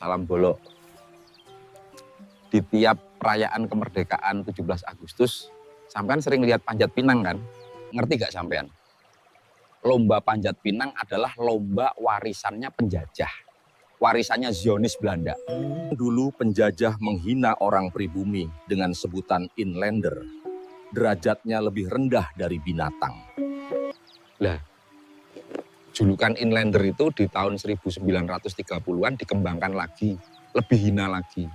salam bolok. Di tiap perayaan kemerdekaan 17 Agustus, sampean sering lihat panjat pinang kan? Ngerti gak sampean? Lomba panjat pinang adalah lomba warisannya penjajah. Warisannya Zionis Belanda. Dulu penjajah menghina orang pribumi dengan sebutan inlander. Derajatnya lebih rendah dari binatang. Lah, julukan inlander itu di tahun 1930-an dikembangkan lagi, lebih hina lagi.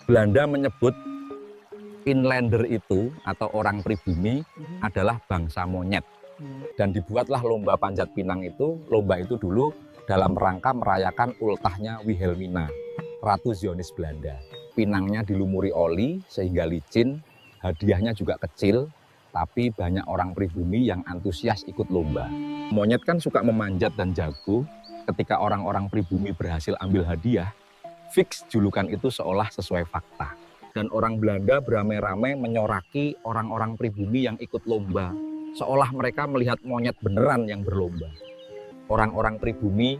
Belanda menyebut inlander itu atau orang pribumi adalah bangsa monyet. Dan dibuatlah lomba panjat pinang itu. Lomba itu dulu dalam rangka merayakan ultahnya Wilhelmina, Ratu Zionis Belanda. Pinangnya dilumuri oli sehingga licin, hadiahnya juga kecil, tapi banyak orang pribumi yang antusias ikut lomba. Monyet kan suka memanjat dan jago. Ketika orang-orang pribumi berhasil ambil hadiah, fix julukan itu seolah sesuai fakta. Dan orang Belanda beramai-ramai menyoraki orang-orang pribumi yang ikut lomba, seolah mereka melihat monyet beneran yang berlomba. Orang-orang pribumi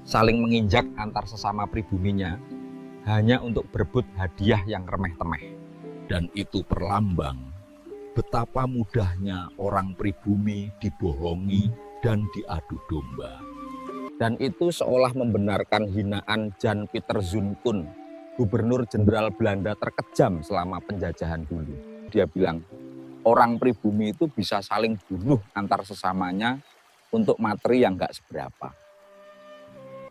saling menginjak antar sesama pribuminya hanya untuk berebut hadiah yang remeh-temeh. Dan itu perlambang betapa mudahnya orang pribumi dibohongi dan diadu domba. Dan itu seolah membenarkan hinaan Jan Pieter Zoon-Koen, Gubernur Jenderal Belanda terkejam selama penjajahan dulu. Dia bilang, orang pribumi itu bisa saling bunuh antar sesamanya untuk materi yang nggak seberapa.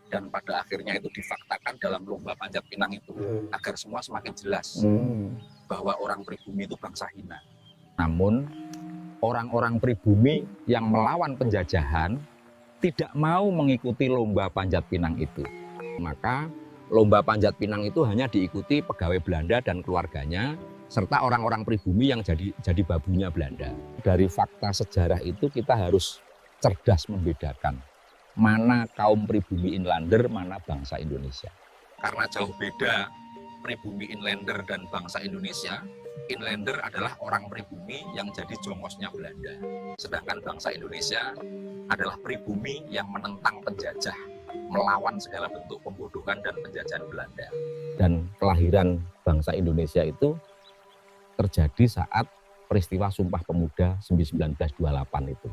Dan pada akhirnya itu difaktakan dalam lomba panjat pinang itu, agar semua semakin jelas bahwa orang pribumi itu bangsa hina. Namun, orang-orang pribumi yang melawan penjajahan tidak mau mengikuti lomba panjat pinang itu. Maka lomba panjat pinang itu hanya diikuti pegawai Belanda dan keluarganya, serta orang-orang pribumi yang jadi babunya Belanda. Dari fakta sejarah itu kita harus cerdas membedakan mana kaum pribumi inlander, mana bangsa Indonesia. Karena jauh beda pribumi inlander dan bangsa Indonesia, inlander adalah orang pribumi yang jadi jongosnya Belanda. Sedangkan bangsa Indonesia adalah pribumi yang menentang penjajah, melawan segala bentuk pembodohan dan penjajahan Belanda. Dan kelahiran bangsa Indonesia itu terjadi saat peristiwa Sumpah Pemuda 1928 itu.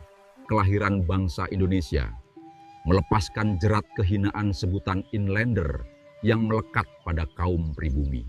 Kelahiran bangsa Indonesia melepaskan jerat kehinaan sebutan inlander yang melekat pada kaum pribumi.